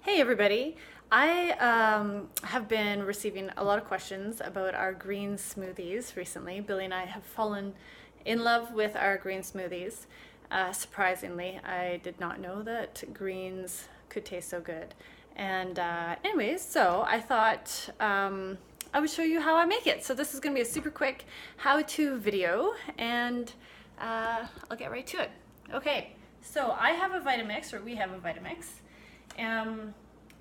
Hey everybody! I have been receiving a lot of questions about our green smoothies recently. Billy and I have fallen in love with our green smoothies. Surprisingly, I did not know that greens could taste so good. And anyways, so I thought I would show you how I make it. So this is going to be a super quick how-to video, and I'll get right to it. Okay, so I have a Vitamix, or we have a Vitamix.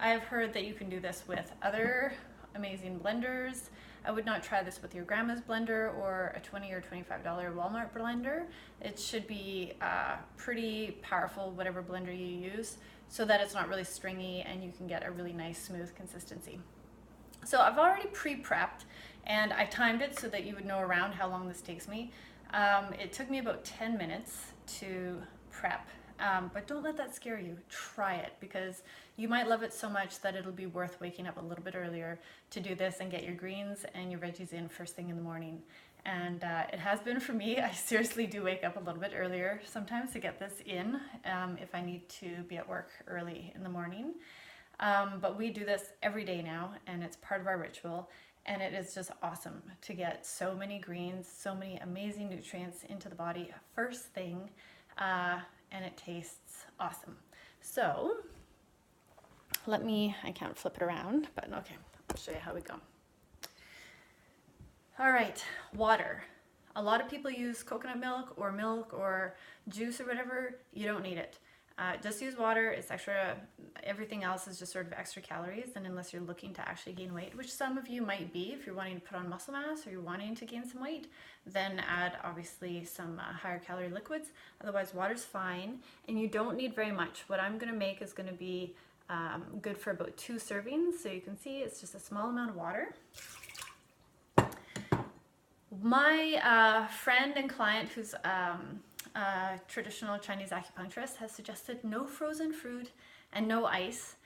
I've heard that you can do this with other amazing blenders. I would not try this with your grandma's blender or a $20 or $25 Walmart blender. It should be pretty powerful, whatever blender you use, so that it's not really stringy and you can get a really nice smooth consistency. So I've already pre-prepped, and I timed it so that you would know around how long this takes me. It took me about 10 minutes to prep. But don't let that scare you. Try it, because you might love it so much that it'll be worth waking up a little bit earlier to do this and get your greens and your veggies in first thing in the morning. And it has been for me. I seriously do wake up a little bit earlier sometimes to get this in if I need to be at work early in the morning. But we do this every day now, and it's part of our ritual. And it is just awesome to get so many greens, so many amazing nutrients into the body first thing. And it tastes awesome. So I can't flip it around, but okay, I'll show you how we go. All right, water. A lot of people use coconut milk or juice or whatever. You don't need it. Just use water. It's extra. Everything else is just sort of extra calories, and unless you're looking to actually gain weight, which some of you might be, if you're wanting to put on muscle mass or you're wanting to gain some weight, then add obviously some higher calorie liquids. Otherwise, water's fine, and you don't need very much. What I'm going to make is going to be good for about 2 servings. So you can see it's just a small amount of water. My friend and client, who's traditional Chinese acupuncturist, has suggested no frozen fruit and no ice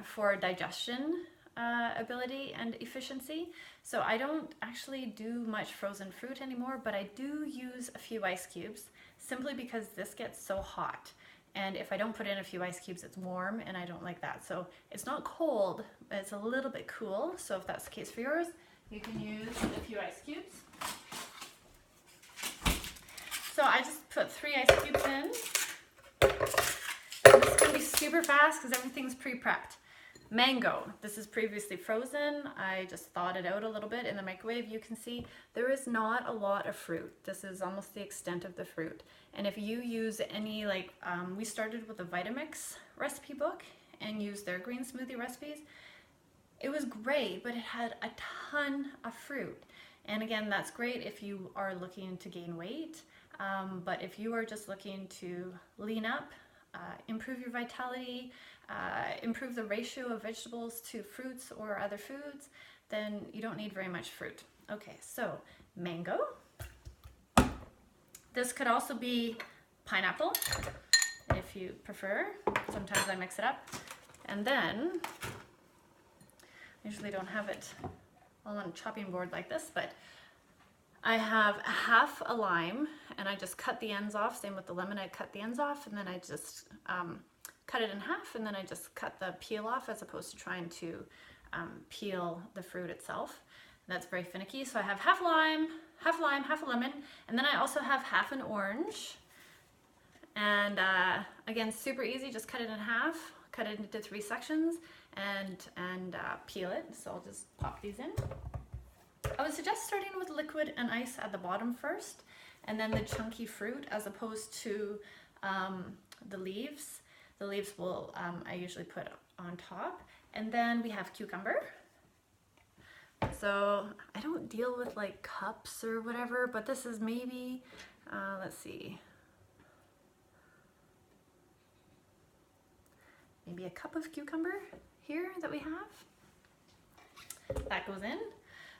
for digestion ability and efficiency. So I don't actually do much frozen fruit anymore, but I do use a few ice cubes simply because this gets so hot. And if I don't put in a few ice cubes, it's warm, and I don't like that. So it's not cold, but it's a little bit cool. So if that's the case for yours, you can use a few ice cubes. So I just put 3 ice cubes in. And this is going to be super fast because everything's pre-prepped. Mango. This is previously frozen. I just thawed it out a little bit in the microwave. You can see there is not a lot of fruit. This is almost the extent of the fruit. And if you use any, we started with a Vitamix recipe book and used their green smoothie recipes. It was great, but it had a ton of fruit. And again, that's great if you are looking to gain weight. But if you are just looking to lean up, improve your vitality, improve the ratio of vegetables to fruits or other foods, then you don't need very much fruit. Okay, so mango. This could also be pineapple if you prefer. Sometimes I mix it up. And then, I usually don't have it all on a chopping board like this, but I have half a lime, and I just cut the ends off. Same with the lemon, I cut the ends off, and then I just cut it in half, and then I just cut the peel off as opposed to trying to peel the fruit itself. And that's very finicky. So I have half lime, half a lemon, and then I also have half an orange. And again, super easy, just cut it in half, cut it into 3 sections, and peel it. So I'll just pop these in. I would suggest starting with liquid and ice at the bottom first, and then the chunky fruit as opposed to the leaves. The leaves will I usually put on top. And then we have cucumber. So I don't deal with like cups or whatever, but this is maybe, let's see, maybe a cup of cucumber here that we have. That goes in.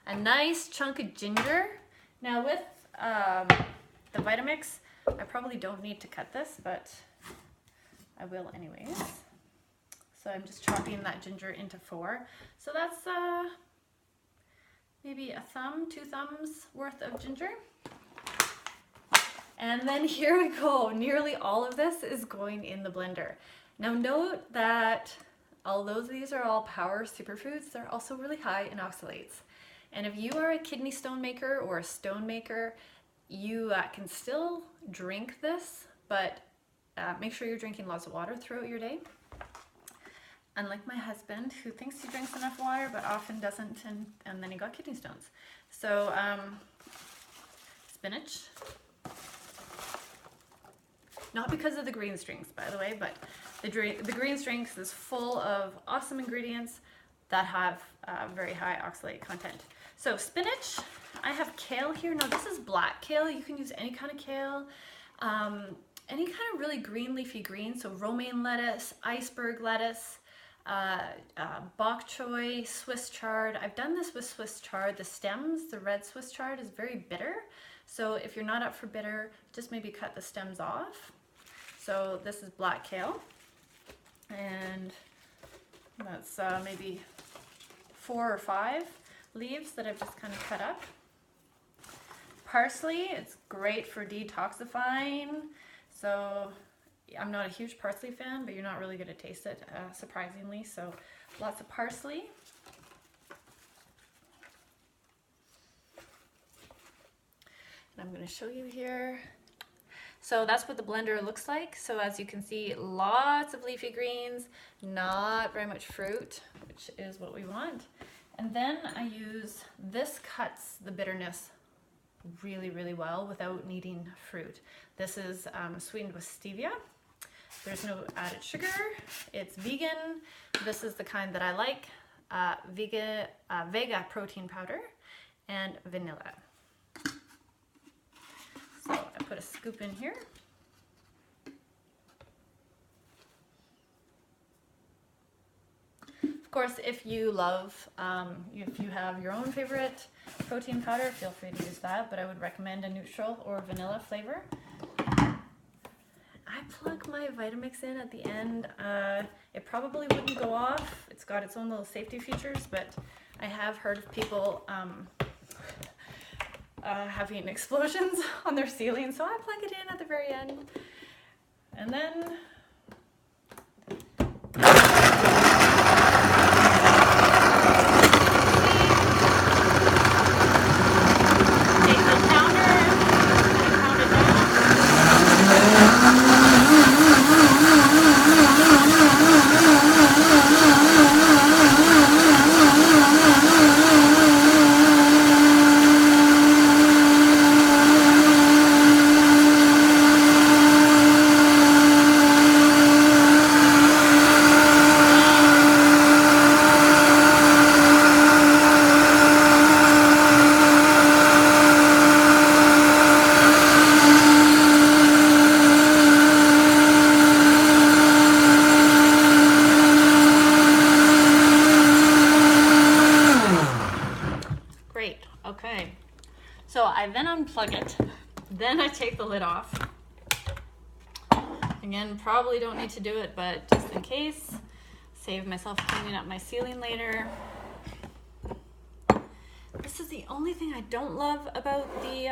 A nice chunk of ginger. Now with the Vitamix, I probably don't need to cut this, but I will anyways. So I'm just chopping that ginger into 4. So that's maybe a thumb, 2 thumbs worth of ginger. And then here we go. Nearly all of this is going in the blender. Now note that although these are all power superfoods, they're also really high in oxalates. And if you are a kidney stone maker or a stone maker, you can still drink this, but make sure you're drinking lots of water throughout your day. Unlike my husband, who thinks he drinks enough water, but often doesn't, and then he got kidney stones. So, spinach. Not because of the greens drinks, by the way, but the greens drinks is full of awesome ingredients that have very high oxalate content. So spinach, I have kale here. Now this is black kale. You can use any kind of kale, any kind of really green leafy green. So romaine lettuce, iceberg lettuce, bok choy, Swiss chard. I've done this with Swiss chard. The stems, the red Swiss chard is very bitter. So if you're not up for bitter, just maybe cut the stems off. So this is black kale, and that's maybe 4 or 5 leaves that I've just kind of cut up. Parsley, it's great for detoxifying. So I'm not a huge parsley fan, but you're not really going to taste it, surprisingly. So lots of parsley. And I'm going to show you here. So that's what the blender looks like. So as you can see, lots of leafy greens, not very much fruit, which is what we want. And then I use, this cuts the bitterness really, really well without needing fruit. This is sweetened with stevia. There's no added sugar. It's vegan. This is the kind that I like. Vega protein powder and vanilla. So I put a scoop in here. Of course, if you love, if you have your own favorite protein powder, feel free to use that, but I would recommend a neutral or vanilla flavor. I plug my Vitamix in at the end. It probably wouldn't go off. It's got its own little safety features, but I have heard of people having explosions on their ceiling, so I plug it in at the very end. And then take the pounder and pound it down. Okay, so I then unplug it, then I take the lid off. Again, probably don't need to do it, but just in case, save myself cleaning up my ceiling later. This is the only thing I don't love about the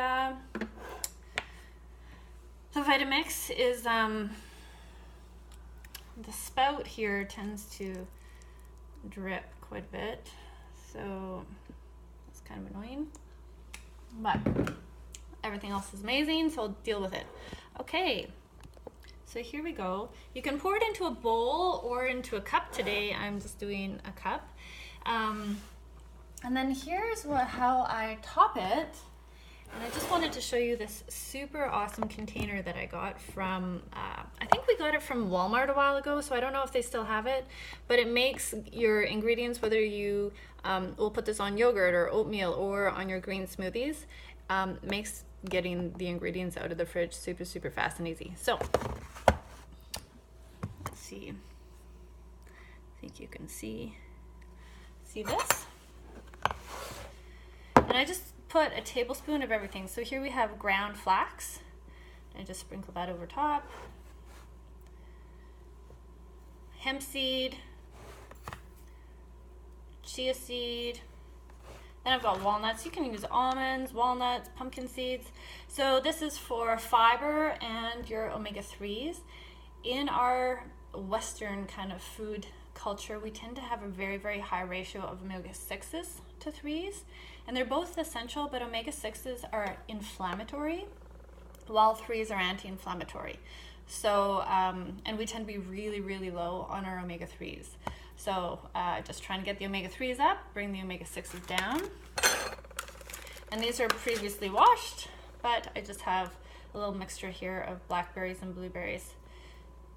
Vitamix is the spout here tends to drip quite a bit, so it's kind of annoying, but everything else is amazing, so I'll deal with it. Okay, so here we go. You can pour it into a bowl or into a cup. Today I'm just doing a cup. And then here's how I top it. And I just wanted to show you this super awesome container that I got from, I think we got it from Walmart a while ago, so I don't know if they still have it, but it makes your ingredients, whether you will put this on yogurt or oatmeal or on your green smoothies, makes getting the ingredients out of the fridge super, super fast and easy. So, let's see. I think you can see this? And I just put a tablespoon of everything. So here we have ground flax. I just sprinkle that over top. Hemp seed, chia seed. Then I've got walnuts. You can use almonds, walnuts, pumpkin seeds. So this is for fiber and your omega-3s. In our Western kind of food culture, we tend to have a very, very high ratio of omega-6s to 3s. And they're both essential, but omega-6s are inflammatory, while 3s are anti-inflammatory. So, and we tend to be really, really low on our omega-3s. So just trying to get the omega-3s up, bring the omega-6s down. And these are previously washed, but I just have a little mixture here of blackberries and blueberries.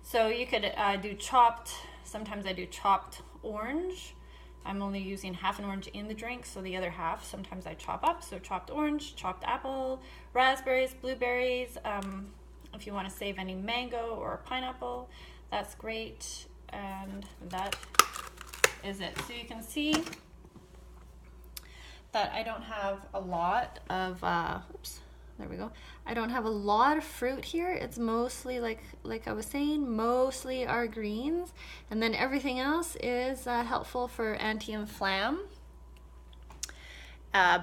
So you could do chopped, sometimes I do chopped orange. I'm only using half an orange in the drink, so the other half sometimes I chop up. So chopped orange, chopped apple, raspberries, blueberries. If you want to save any mango or pineapple, that's great. And that is it. So you can see that I don't have a lot of, there we go. I don't have a lot of fruit here. It's mostly, like I was saying, mostly our greens. And then everything else is helpful for anti-inflam,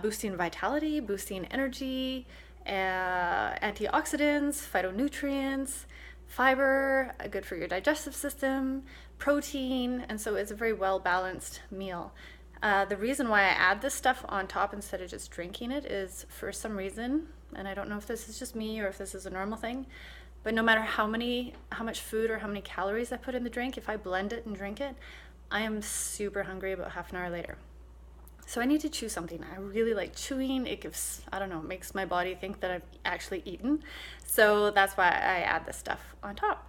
boosting vitality, boosting energy, antioxidants, phytonutrients, fiber, good for your digestive system, protein. And so it's a very well-balanced meal. The reason why I add this stuff on top instead of just drinking it is, for some reason, and I don't know if this is just me or if this is a normal thing, but no matter how much food or how many calories I put in the drink, if I blend it and drink it, I am super hungry about half an hour later. So I need to chew something. I really like chewing. It gives, I don't know, it makes my body think that I've actually eaten. So that's why I add this stuff on top.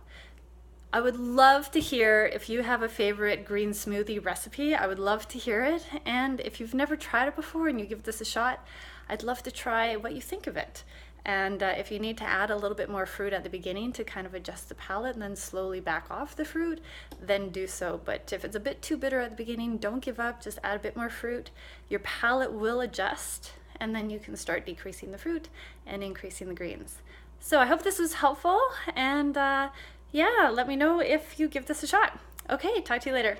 I would love to hear if you have a favorite green smoothie recipe. I would love to hear it. And if you've never tried it before and you give this a shot, I'd love to try what you think of it. And if you need to add a little bit more fruit at the beginning to kind of adjust the palate and then slowly back off the fruit, then do so. But if it's a bit too bitter at the beginning, don't give up, just add a bit more fruit. Your palate will adjust, and then you can start decreasing the fruit and increasing the greens. So I hope this was helpful, and yeah, let me know if you give this a shot. Okay, talk to you later.